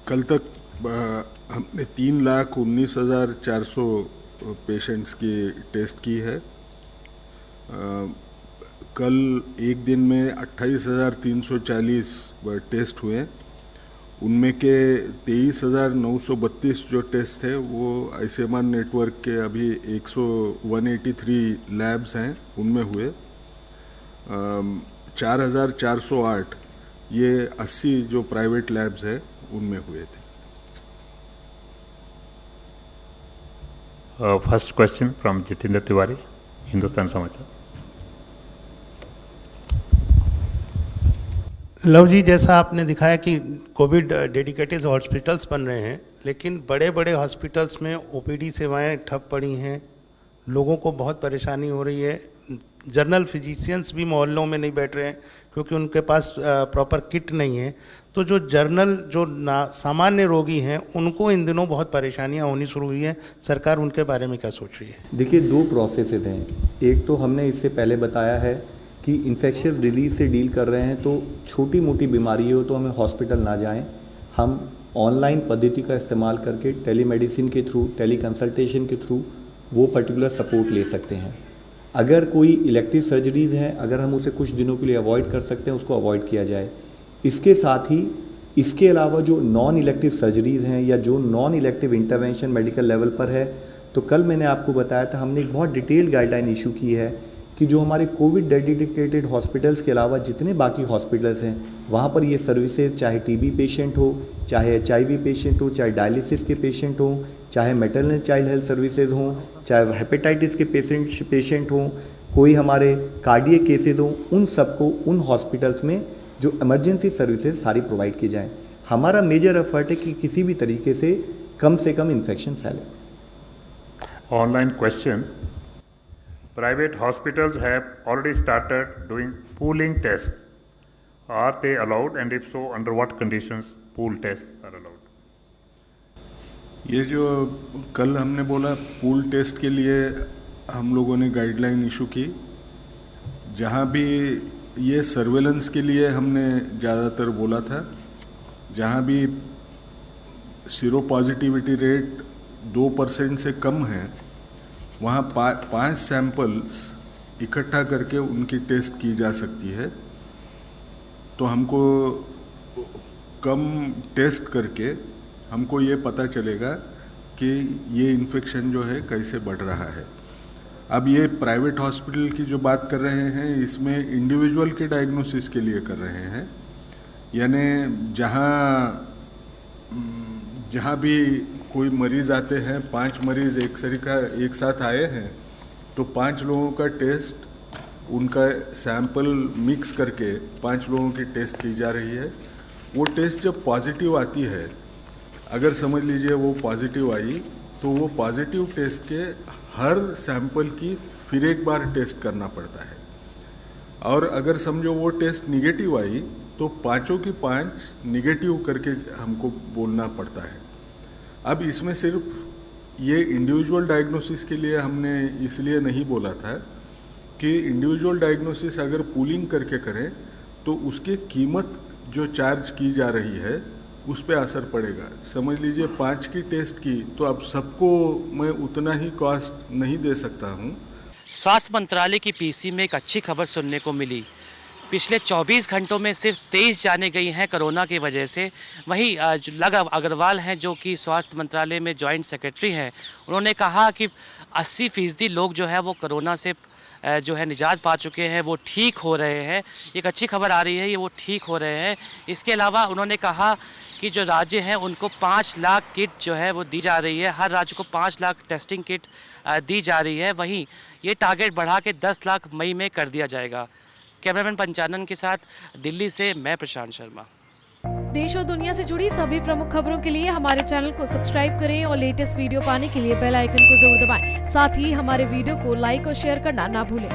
कल तक हमने 3,19,400 पेशेंट्स की टेस्ट की है। कल एक दिन में 28,340 टेस्ट हुए। उनमें के 23,932 जो टेस्ट थे वो आईसीएमआर नेटवर्क के अभी 183 लैब्स हैं उनमें हुए। 4,408 ये 80 जो प्राइवेट लैब्स है उनमें हुए थे। First question from Jitendra Tiwari, Hindustan समाचार। लव जी, जैसा आपने दिखाया कि कोविड डेडिकेटेड हॉस्पिटल्स बन रहे हैं, लेकिन बड़े बड़े हॉस्पिटल्स में ओपीडी सेवाएं ठप पड़ी हैं, लोगों को बहुत परेशानी हो रही है। जनरल फिजिशियंस भी मोहल्लों में नहीं बैठ रहे हैं क्योंकि उनके पास प्रॉपर किट नहीं है। तो जो सामान्य रोगी हैं उनको इन दिनों बहुत परेशानियां होनी शुरू हुई हैं। सरकार उनके बारे में क्या सोच रही है? देखिए, दो प्रोसेसेस हैं। एक तो हमने इससे पहले बताया है कि इन्फेक्शन डिजीज से डील कर रहे हैं, तो छोटी मोटी बीमारी हो तो हमें हॉस्पिटल ना जाएं। हम ऑनलाइन पद्धति का इस्तेमाल करके टेलीमेडिसिन के थ्रू, टेली कंसल्टेशन के थ्रू वो पर्टिकुलर सपोर्ट ले सकते हैं। अगर कोई इलेक्टिव सर्जरीज हैं, अगर हम उसे कुछ दिनों के लिए अवॉइड कर सकते हैं, उसको अवॉइड किया जाए। इसके साथ ही इसके अलावा जो नॉन इलेक्टिव सर्जरीज हैं या जो non elective intervention medical level पर है, तो कल मैंने आपको बताया था, हमने एक बहुत डिटेल्ड गाइडलाइन इशू की है कि जो हमारे कोविड डेडिकेटेड हॉस्पिटल्स के अलावा जितने बाकी हॉस्पिटल्स हैं वहाँ पर ये सर्विसेज, चाहे टीबी पेशेंट हो, चाहे एचआईवी पेशेंट हो, चाहे डायलिसिस के पेशेंट हो, चाहे मैटरनल चाइल्ड हेल्थ सर्विसेज हों, चाहे हेपेटाइटिस के पेशेंट हों, कोई हमारे कार्डियक केसेज हों, उन सबको उन हॉस्पिटल्स में जो इमरजेंसी सर्विसेज सारी प्रोवाइड की जाएँ। हमारा मेजर एफर्ट है कि किसी भी तरीके से कम इन्फेक्शन फैले। Online question, private hospitals have already started doing pooling tests. Are they allowed, and if so, under what conditions pool tests are allowed? ये जो कल हमने बोला पूल टेस्ट के लिए हम लोगों ने गाइडलाइन इशू की। जहाँ भी ये सर्वेलेंस के लिए हमने ज़्यादातर बोला था, जहाँ भी सीरो पॉजिटिविटी रेट 2% से कम है वहाँ 5 सैंपल्स इकट्ठा करके उनकी टेस्ट की जा सकती है। तो हमको कम टेस्ट करके हमको ये पता चलेगा कि ये इन्फेक्शन जो है कैसे बढ़ रहा है। अब ये प्राइवेट हॉस्पिटल की जो बात कर रहे हैं, इसमें इंडिविजुअल के डायग्नोसिस के लिए कर रहे हैं। यानी जहाँ भी कोई मरीज़ आते हैं, 5 मरीज़ एक साथ आए हैं, तो 5 लोगों का टेस्ट, उनका सैंपल मिक्स करके 5 लोगों की टेस्ट की जा रही है। वो टेस्ट जब पॉजिटिव आती है, अगर समझ लीजिए वो पॉजिटिव आई, तो वो पॉजिटिव टेस्ट के हर सैंपल की फिर एक बार टेस्ट करना पड़ता है। और अगर समझो वो टेस्ट निगेटिव आई, तो 5 की 5 निगेटिव करके हमको बोलना पड़ता है। अब इसमें सिर्फ ये इंडिविजुअल डायग्नोसिस के लिए हमने इसलिए नहीं बोला था कि इंडिविजुअल डायग्नोसिस अगर पूलिंग करके करें तो उसकी कीमत जो चार्ज की जा रही है उस पर असर पड़ेगा। समझ लीजिए 5 की टेस्ट की, तो अब सबको मैं उतना ही कॉस्ट नहीं दे सकता हूँ। स्वास्थ्य मंत्रालय की पीसी में एक अच्छी खबर सुनने को मिली। पिछले 24 घंटों में सिर्फ 23 जाने गई हैं कोरोना की वजह से। वहीं लव अग्रवाल हैं जो कि स्वास्थ्य मंत्रालय में जॉइंट सेक्रेटरी हैं, उन्होंने कहा कि 80% लोग जो है वो कोरोना से जो है निजात पा चुके हैं, वो ठीक हो रहे हैं। एक अच्छी खबर आ रही है, ये वो ठीक हो रहे हैं। इसके अलावा उन्होंने कहा कि जो राज्य हैं उनको 5 लाख किट जो है वो दी जा रही है, हर राज्य को 5 लाख टेस्टिंग किट दी जा रही है। वहीं ये टारगेट बढ़ा के 10 लाख मई में कर दिया जाएगा। कैमरामैन पंचानन के साथ दिल्ली से मैं प्रशांत शर्मा। देश और दुनिया से जुड़ी सभी प्रमुख खबरों के लिए हमारे चैनल को सब्सक्राइब करें और लेटेस्ट वीडियो पाने के लिए बेल आइकन को जरूर दबाएं। साथ ही हमारे वीडियो को लाइक और शेयर करना ना भूलें।